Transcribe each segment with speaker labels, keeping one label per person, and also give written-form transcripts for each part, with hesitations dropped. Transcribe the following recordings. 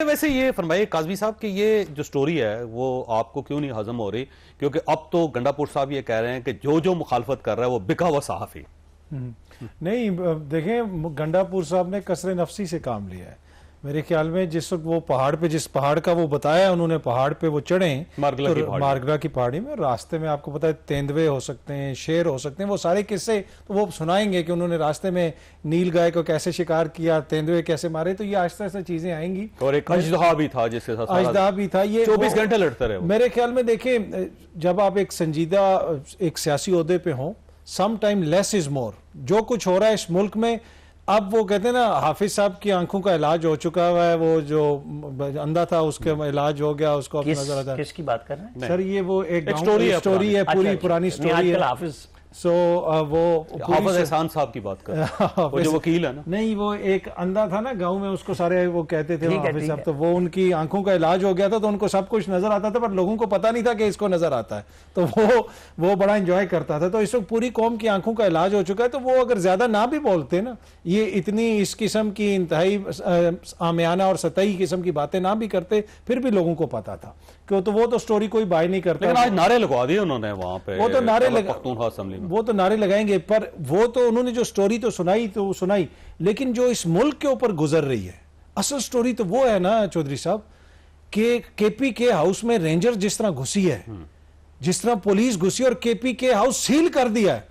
Speaker 1: वैसे ये फरमाइए काज़मी साहब कि ये जो स्टोरी है वो आपको क्यों नहीं हजम हो रही, क्योंकि अब तो गंडापुर साहब ये कह रहे हैं कि जो जो मुखालफत कर रहा है वो बिका हुआ सहाफी।
Speaker 2: नहीं, देखें, गंडापुर साहब ने कसरे नफसी से काम लिया है मेरे ख्याल में। जिस वक्त वो पहाड़ पे, जिस पहाड़ का वो बताया उन्होंने, पहाड़ पे वो चढ़े मारगला की पहाड़ी में, रास्ते में आपको पता है तेंदुए हो सकते हैं, शेर हो सकते हैं, वो सारे किस्से तो वो सुनाएंगे कि उन्होंने रास्ते में नील गाय को कैसे शिकार किया, तेंदुए कैसे मारे। तो ये आहिस्ता आहिस्ता चीजें आएंगी।
Speaker 1: और एक अजदहा भी था जिसके साथ
Speaker 2: अजदहा भी था। ये
Speaker 1: 24 घंटे लड़ते रहे।
Speaker 2: मेरे ख्याल में देखिए, जब आप एक संजीदा एक सियासी ओहदे पे हों, some time less is more. जो कुछ हो रहा है इस मुल्क में, अब वो कहते हैं ना, हाफिज साहब की आंखों का इलाज हो चुका हुआ है, वो जो अंधा था उसका इलाज हो गया, उसको अब नजर आता है।
Speaker 3: किसकी बात कर रहे हैं
Speaker 2: सर? ये वो एक
Speaker 1: स्टोरी
Speaker 2: है, पूरी पुरानी स्टोरी है।
Speaker 3: हाफिज
Speaker 2: वो
Speaker 1: हाफिज एहसान साहब की बात कर रहे हैं, वो जो वकील है ना।
Speaker 2: नहीं, वो एक अंधा था ना गांव में, उसको सारे वो कहते थे हाफिज साहब, तो वो उनकी आंखों का इलाज हो गया था, तो उनको सब कुछ नजर आता था, पर लोगों को पता नहीं था कि इसको नजर आता है। तो वो बड़ा एंजॉय करता था। तो इस वक्त पूरी कौम की आंखों का इलाज हो चुका है। तो वो अगर ज्यादा ना भी बोलते ना, ये इतनी इस किस्म की इंतहाई आमियाना और सतही किस्म की बातें ना भी करते, फिर भी लोगों को पता था क्यों। तो वो तो स्टोरी कोई बाय नहीं करता।
Speaker 1: लेकिन आज नारे लगवा दिए उन्होंने वहां पे,
Speaker 2: वो तो नारे
Speaker 1: वो
Speaker 2: तो नारे लगाएंगे, पर वो तो उन्होंने जो स्टोरी तो सुनाई, लेकिन जो इस मुल्क के ऊपर गुजर रही है, असल स्टोरी तो वो है ना चौधरी साहब, कि केपी के हाउस में रेंजर जिस तरह घुसी है, जिस तरह पुलिस घुसी और केपी के हाउस सील कर दिया है।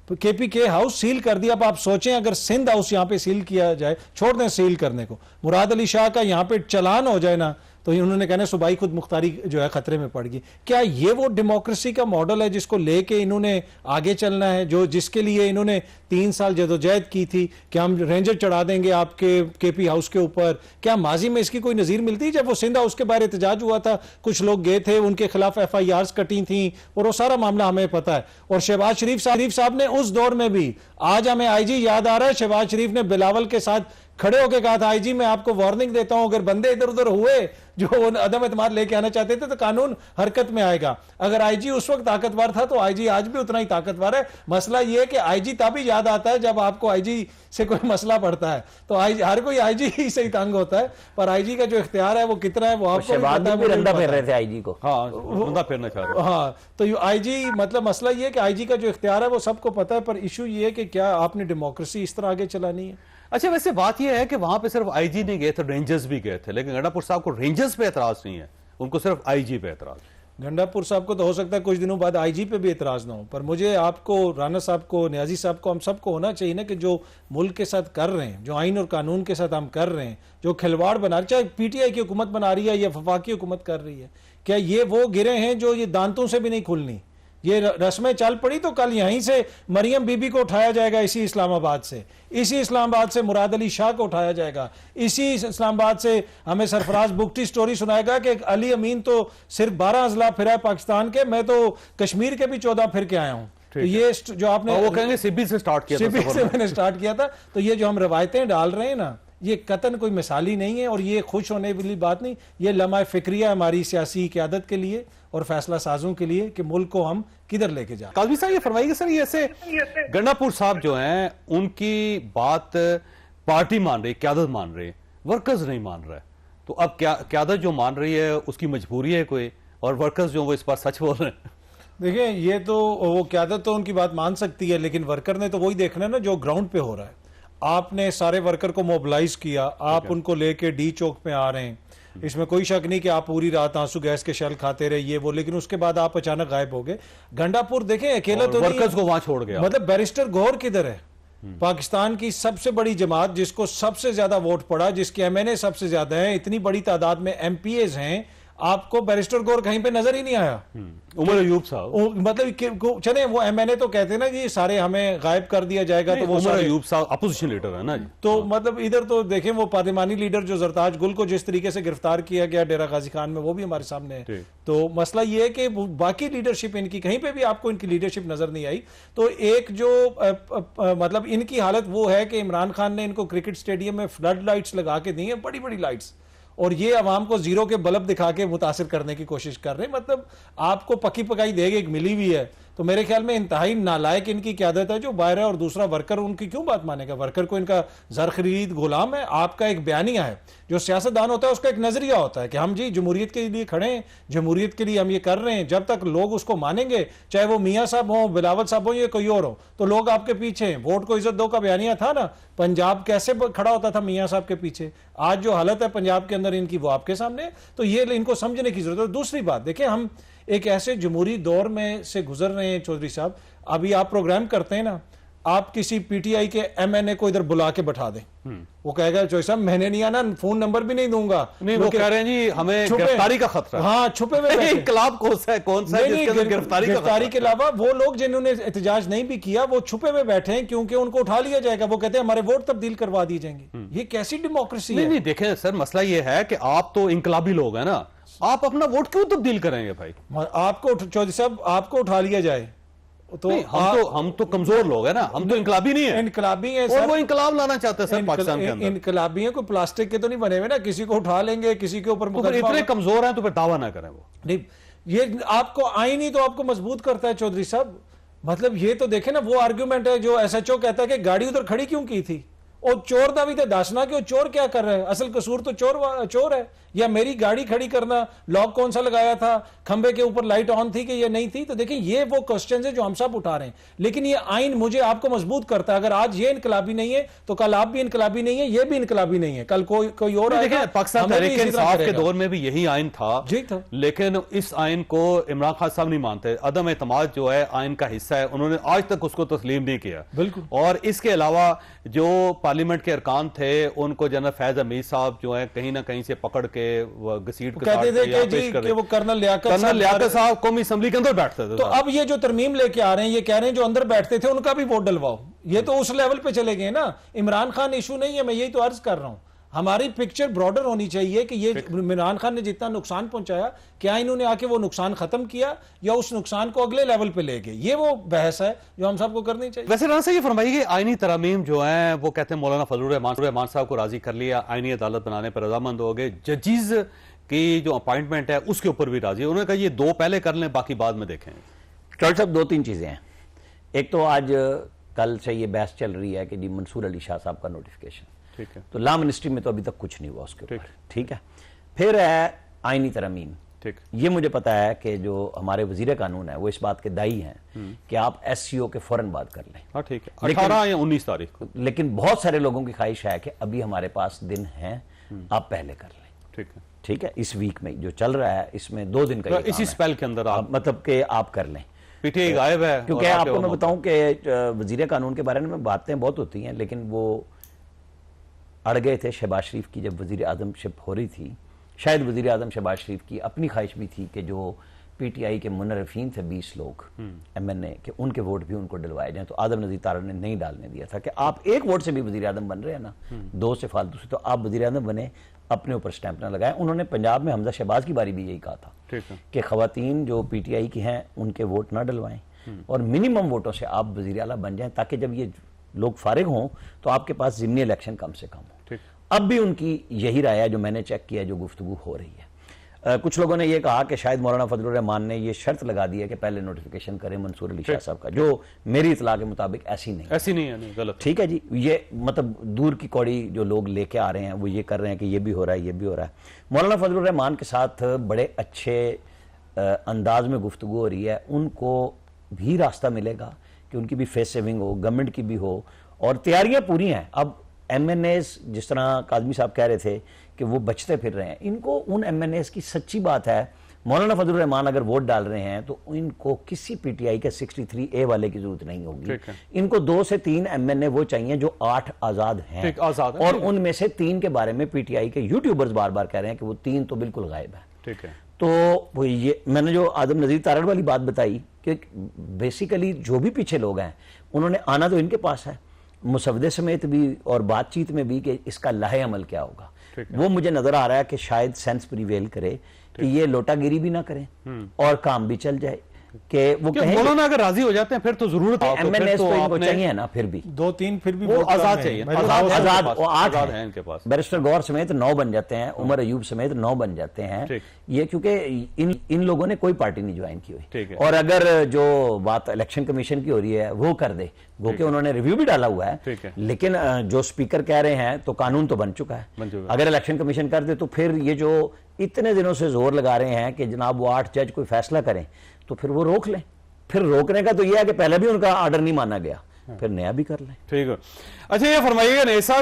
Speaker 2: तो केपी के हाउस सील कर दिया। अब आप सोचें, अगर सिंध हाउस यहां पे सील किया जाए, छोड़ दें सील करने को, मुराद अली शाह का यहां पे चलान हो जाए ना, तो उन्होंने कहना सूबाई खुद मुख्तारी जो है खतरे में पड़ गई। क्या ये वो डेमोक्रेसी का मॉडल है जिसको लेके इन्होंने आगे चलना है, जो जिसके लिए इन्होंने 3 साल जदोजहद की थी कि हम रेंजर चढ़ा देंगे आपके केपी हाउस के ऊपर? क्या माजी में इसकी कोई नजीर मिलती? जब वो सिंध हाउस के बाहर एहतजाज हुआ था, कुछ लोग गए थे, उनके खिलाफ FIRs कटी थी, और वो सारा मामला हमें पता है। और शहबाज शरीफ साहब ने उस दौर में भी, आज हमें IG याद आ रहा है, शहबाज शरीफ ने बिलावल के साथ खड़े होकर कहा था, IG मैं आपको वार्निंग देता हूं, अगर बंदे इधर उधर हुए जो अदम एतमाद लेके आना चाहते थे तो कानून हरकत में आएगा। अगर IG उस वक्त ताकतवर था तो IG आज भी उतना ही ताकतवर है। मसला यह है कि IG तभी याद आता है जब आपको IG से कोई मसला पड़ता है। तो हर कोई IG ही से ही तंग होता है, पर IG का जो इख्तियार है वो कितना है वो आपको
Speaker 3: रंदा फेर रहे थे IG को।
Speaker 1: हाँ, रंदा फेरना चाह रहे।
Speaker 2: हाँ, तो IG मतलब मसला ये है कि IG का जो इख्तियार है वो सबको पता है, पर इशू ये है कि क्या आपने डेमोक्रेसी इस तरह आगे चलानी है।
Speaker 1: अच्छा, वैसे बात यह है कि वहां पे सिर्फ IG नहीं गए थे, रेंजर्स भी गए थे, लेकिन गंडापुर साहब को रेंजर्स पे एतराज नहीं है, उनको सिर्फ IG पे एतराज।
Speaker 2: गंडापुर साहब को तो हो सकता है कुछ दिनों बाद IG पे भी एतराज ना हो, पर मुझे, आपको, राना साहब को, न्याजी साहब को, हम सबको होना चाहिए ना कि जो मुल्क के साथ कर रहे हैं, जो आइन और कानून के साथ हम कर रहे हैं, जो खिलवाड़ बना रहे, चाहे PTI की हुकूमत बना रही है या वफाकी हुकूमत कर रही है, क्या ये वो गिरे हैं जो ये दांतों से भी नहीं खुलनी? ये रस्में चल पड़ी तो कल यहीं से मरियम बीबी को उठाया जाएगा, इसी इस्लामाबाद से, इसी इस्लामाबाद से मुराद अली शाह को उठाया जाएगा, इसी इस्लामाबाद से हमें सरफराज बुगटी स्टोरी सुनाएगा कि अली अमीन तो सिर्फ 12 अजला फिरा है पाकिस्तान के, मैं तो कश्मीर के भी 14 फिर के आया हूं। तो ये जो आपने,
Speaker 1: वो कहेंगे सिब्बी से स्टार्ट किया था,
Speaker 2: सिब्बी से मैंने स्टार्ट किया था। तो ये जो हम रवायतें डाल रहे हैं ना, ये कतन कोई मिसाली नहीं है, और ये खुश होने वाली बात नहीं, ये लम्हा फिक्रिया हमारी सियासी क़यादत के लिए और फैसला साजों के लिए कि मुल्क को हम किधर लेके जाए।
Speaker 1: काज़मी साहब ये फरमाइएगा सर, ये ऐसे गंडापुर साहब जो हैं उनकी बात पार्टी मान रही, क़यादत मान रही, वर्कर्स नहीं मान रहा है, तो अब क्या क़यादत जो मान रही है उसकी मजबूरी है कोई, और वर्कर्स जो वो इस बार सच बोल रहे हैं?
Speaker 2: देखिए, ये तो वो क़यादत तो उनकी बात मान सकती है, लेकिन वर्कर ने तो वही देखना है ना जो ग्राउंड पे हो रहा है। आपने सारे वर्कर को मोबिलाइज किया, आप उनको लेके D चौक पे आ रहे हैं, इसमें कोई शक नहीं कि आप पूरी रात आंसू गैस के शेल खाते रहे ये वो, लेकिन उसके बाद आप अचानक गायब हो गए। गंडापुर देखें, अकेला तो
Speaker 1: वर्कर्स को वहां छोड़ गया।
Speaker 2: मतलब बैरिस्टर गौहर किधर है? पाकिस्तान की सबसे बड़ी जमात, जिसको सबसे ज्यादा वोट पड़ा, जिसके MNA सबसे ज्यादा है, इतनी बड़ी तादाद में MPAs हैं, आपको बैरिस्टर गौर कहीं पे नजर ही नहीं आया।
Speaker 1: उमर अयूब साहब,
Speaker 2: मतलब चले वो MNA तो कहते हैं ना कि सारे हमें गायब कर दिया जाएगा, तो वो
Speaker 1: उमर अयूब साहब अपोजिशन लीडर है ना जी।
Speaker 2: तो मतलब इधर तो देखें, वो पार्लिमानी लीडर जो जरताज गुल को जिस तरीके से गिरफ्तार किया गया डेरा गाजी खान में, वो भी हमारे सामने है। तो मसला ये है कि बाकी लीडरशिप इनकी, कहीं पे भी आपको इनकी लीडरशिप नजर नहीं आई। तो एक जो मतलब इनकी हालत वो है कि इमरान खान ने इनको क्रिकेट स्टेडियम में फ्लड लाइट्स लगा के दी है, बड़ी बड़ी लाइट्स, और ये अवाम को जीरो के बल्ब दिखा के मुतासिर करने की कोशिश कर रहे हैं। मतलब आपको पकी पकाई देगी एक मिली हुई है, तो मेरे ख्याल में इंतहाई नालायक इनकी क़यादत है जो बाहर है, और दूसरा वर्कर उनकी क्यों बात मानेगा? वर्कर को इनका जर खरीद गुलाम है। आपका एक बयानिया है, जो सियासतदान होता है उसका एक नजरिया होता है कि हम जी जमहूरियत के लिए खड़े हैं, जमहूरियत के लिए हम ये कर रहे हैं। जब तक लोग उसको मानेंगे, चाहे वो मियाँ साहब हो, बिलावल साहब हो या कोई और हो, तो लोग आपके पीछे हैं। वोट को इज्जत दो का बयानिया था ना, पंजाब कैसे खड़ा होता था मियाँ साहब के पीछे। आज जो हालत है पंजाब के अंदर इनकी, वो आपके सामने है। तो ये इनको समझने की जरूरत है। दूसरी बात देखिए, हम एक ऐसे जमहूरी दौर में से गुजर रहे हैं चौधरी साहब। अभी आप प्रोग्राम करते हैं ना, आप किसी पीटीआई के एमएनए को इधर बुला के बैठा दें, वो कहेगा चौधरी साहब मैंने नहीं आना, फोन नंबर भी नहीं दूंगा।
Speaker 1: नहीं, वो कह रहे हैं जी हमें गिरफ्तारी का खतरा है।
Speaker 2: हाँ, छुपे हुए
Speaker 1: इनकलाब कौन सा है जिसके अंदर
Speaker 2: गिरफ्तारी के अलावा वो लोग जिन्होंने एहतजाज नहीं भी किया वो छुपे हुए बैठे हैं, क्योंकि उनको उठा लिया जाएगा। वो कहते हैं हमारे वोट तब्दील करवा दिए जाएंगे। ये कैसी डेमोक्रेसी है?
Speaker 1: नहीं देखें सर, मसला ये है कि आप तो इनकलाबी लोग हैं ना, आप अपना वोट क्यों तब्दील करेंगे भाई?
Speaker 2: आपको चौधरी साहब आपको उठा लिया जाए तो
Speaker 1: हम तो कमजोर लोग हैं ना, हम तो इनकलाबी नहीं है।
Speaker 2: इनकलाबी है
Speaker 1: और वो इनकलाब लाना चाहते हैं सर पाकिस्तान के अंदर।
Speaker 2: इनकलाबी है, कोई प्लास्टिक के तो नहीं बने हुए ना, किसी को उठा लेंगे, किसी के ऊपर
Speaker 1: तो इतने कमजोर हैं तो फिर दावा ना करें। वो
Speaker 2: नहीं, ये आपको आईन ही तो आपको मजबूत करता है चौधरी साहब। मतलब ये तो देखे ना, वो आर्ग्यूमेंट है जो एसएचओ कहता है कि गाड़ी उधर खड़ी क्यों की थी, और चोर दा भी तो दासना कि वो चोर क्या कर रहा है, असल कसूर तो चोर है। या मेरी गाड़ी खड़ी करना, लॉक कौन सा लगाया था, खंबे के ऊपर लाइट ऑन थी कि ये नहीं थी। तो देखिए ये वो क्वेश्चन है जो हम सब उठा रहे हैं। लेकिन ये आइन मुझे आपको मजबूत करता है। अगर आज ये इनकलाबी नहीं है तो कल आप भी इनकलाबी नहीं है, ये भी इनकलाबी नहीं है, कल कोई और आएगा।
Speaker 1: पाकिस्तान तहरीक इंसाफ के दौर में भी यही आइन था
Speaker 2: जी था,
Speaker 1: लेकिन इस आइन को इमरान खान साहब नहीं मानते। अदम एतमाद जो है आइन का हिस्सा है, उन्होंने आज तक उसको तस्लीम नहीं किया।
Speaker 2: बिल्कुल।
Speaker 1: और इसके अलावा जो पार्लियामेंट के अरकान थे उनको जनरल फैज हमीद साहब जो है कहीं ना कहीं से पकड़ के
Speaker 2: कहते थे कि वो कर्नल लियाकत
Speaker 1: साहब कौमी असेंबली के अंदर बैठते थे।
Speaker 2: तो अब ये जो तरमीम लेके आ रहे हैं, ये कह रहे हैं जो अंदर बैठते थे उनका भी वोट डलवाओ। ये तो उस लेवल पे चले गए ना। इमरान खान इशू नहीं है, मैं यही तो अर्ज कर रहा हूं। हमारी पिक्चर ब्रॉडर होनी चाहिए कि ये इमरान खान ने जितना नुकसान पहुंचाया, क्या इन्होंने आके वो नुकसान खत्म किया या उस नुकसान को अगले लेवल पे ले गए? ये वो बहस है जो हम सबको करनी चाहिए।
Speaker 1: वैसे राना साहब ये फरमाइए कि आईनी तरमीम जो है वो कहते हैं मौलाना फजलुर रहमान साहब को राजी कर लिया, आईनी अदालत बनाने पर रजामंद हो गए, जजीज की जो अपॉइंटमेंट है उसके ऊपर भी राजी। उन्होंने कहा ये दो पहले कर लें, बाकी बाद में देखें।
Speaker 3: डॉक्टर साहब, दो तीन चीजें हैं। एक तो आज कल से ये बहस चल रही है कि जी मंसूर अली शाह साहब का नोटिफिकेशन,
Speaker 1: ठीक है,
Speaker 3: तो लॉ मिनिस्ट्री में तो अभी तक कुछ नहीं हुआ उसके ऊपर, ठीक है। फिर है आईनी तरमीम,
Speaker 1: ठीक।
Speaker 3: ये मुझे पता है कि जो हमारे वजीर कानून है वो इस बात के दाई हैं कि आप एससीओ के फौरन बात कर लें।
Speaker 1: हाँ, ठीक है, 18 या 19 तारीख को।
Speaker 3: लेकिन बहुत सारे लोगों की ख्वाहिश है कि अभी हमारे पास दिन है, आप पहले कर लें।
Speaker 1: ठीक है,
Speaker 3: ठीक है। इस वीक में जो चल रहा है इसमें 2 दिन का
Speaker 1: इसी स्पेल के अंदर आप
Speaker 3: मतलब कि आप कर लें।
Speaker 1: पीटीआई गायब है,
Speaker 3: क्योंकि आपको मैं बताऊं कि वजीर कानून के बारे में बातें बहुत होती हैं, लेकिन वो अड़ गए थे शहबाज शरीफ की जब वजीर आजमशिप हो रही थी। शायद वजीर आजम शहबाज शरीफ की अपनी ख्वाहिश भी थी कि जो पीटीआई के मुनर्रफीन थे 20 लोग एमएनए के, उनके वोट भी उनको डलवाए जाएं। तो आदम नजीर तारड़ ने नहीं डालने दिया था कि आप एक वोट से भी वजीर आजम बन रहे हैं ना, 2 से फालतू से, तो आप वजीर आजम बने, अपने ऊपर स्टैंप ना लगाए। उन्होंने पंजाब में हमजा शहबाज की बारी भी यही कहा था कि खवातीन जो पीटीआई की हैं उनके वोट ना डलवाएं और मिनिमम वोटों से आप वजीर आला बन जाएं, ताकि जब ये लोग फारिग हों तो आपके पास ज़िमनी इलेक्शन कम से कम हो। अब भी उनकी यही राय है जो मैंने चेक किया, जो गुफ्तगू हो रही है। कुछ लोगों ने यह कहा कि शायद मौलाना फजलुर रहमान ने यह शर्त लगा दी है कि पहले नोटिफिकेशन करें मंसूर अली शाह साहब का, जो मेरी इतला के मुताबिक ऐसी नहीं है,
Speaker 1: नहीं, गलत।
Speaker 3: ठीक है जी, ये मतलब दूर की कौड़ी जो लोग लेके आ रहे हैं वो ये कर रहे हैं कि ये भी हो रहा है, ये भी हो रहा है। मौलाना फजलुर रहमान के साथ बड़े अच्छे अंदाज में गुफ्तगू हो रही है, उनको भी रास्ता मिलेगा कि उनकी भी फेस सेविंग हो, गवर्नमेंट की भी हो, और तैयारियां पूरी हैं। अब एमएनएस, जिस तरह काजमी साहब कह रहे थे कि वो बचते फिर रहे हैं, इनको उन एमएनएस की सच्ची बात है, मौलाना फजलुर रहमान अगर वोट डाल रहे हैं तो इनको किसी पीटीआई के 63A वाले की जरूरत नहीं होगी। इनको 2 से 3 एमएनए वो चाहिए जो 8 आजाद हैं, और उनमें से 3 के बारे में पीटीआई के यूट्यूबर्स बार बार कह रहे हैं कि वो 3 तो बिल्कुल गायब है।
Speaker 1: ठीक है,
Speaker 3: तो वो ये मैंने जो आदम नजीर तारड़ वाली बात बताई कि बेसिकली जो भी पीछे लोग हैं उन्होंने आना तो इनके पास है, मुसवदे समेत भी और बातचीत में भी, कि इसका लाहे अमल क्या होगा। वो मुझे नजर आ रहा है कि शायद सेंस प्रिवेल करे कि ये लोटागिरी भी ना करें और काम भी चल जाए। कि वो कहें
Speaker 1: मौलाना अगर राजी हो जाते हैं फिर तो जरूरत है,
Speaker 3: एमएनएस तो इनको
Speaker 1: आपने-
Speaker 3: चाहिए ना, फिर भी
Speaker 2: 2-3 फिर भी
Speaker 1: वो
Speaker 2: बहुत कम
Speaker 1: आजाद
Speaker 2: है।
Speaker 1: चाहिए,
Speaker 2: मैं तो
Speaker 1: आजाद
Speaker 2: बहुत-
Speaker 1: है।
Speaker 3: आजाद
Speaker 1: पास,
Speaker 3: वो 8
Speaker 1: आजाद
Speaker 3: हैं।
Speaker 1: है इनके पास।
Speaker 3: बैरिस्टर गौर समेत 9 बन जाते हैं, उमर अयूब समेत 9 बन जाते हैं।
Speaker 1: ठीक।
Speaker 3: ये क्योंकि इन लोगों ने कोई पार्टी नहीं ज्वाइन की
Speaker 1: ठीक
Speaker 3: हुई।
Speaker 1: है।
Speaker 3: और अगर जो बात इलेक्शन कमीशन की हो रही है वो कर दे, वो कि उन्होंने रिव्यू भी डाला हुआ
Speaker 1: ठीक
Speaker 3: है,
Speaker 1: है।
Speaker 3: लेकिन जो स्पीकर कह रहे हैं तो कानून तो बन चुका
Speaker 1: बन
Speaker 3: है।
Speaker 1: चुका है।
Speaker 3: अगर इलेक्शन कमीशन कर दे तो फिर ये जो इतने दिनों से जोर लगा रहे हैं कि जनाब वो 8 जज कोई फैसला करें, तो फिर वो रोक लें। फिर रोकने का तो यह है कि पहले भी उनका ऑर्डर नहीं माना गया, फिर नया भी कर लें।
Speaker 1: ठीक है। अच्छा ये फरमाइएगा नहीं साहब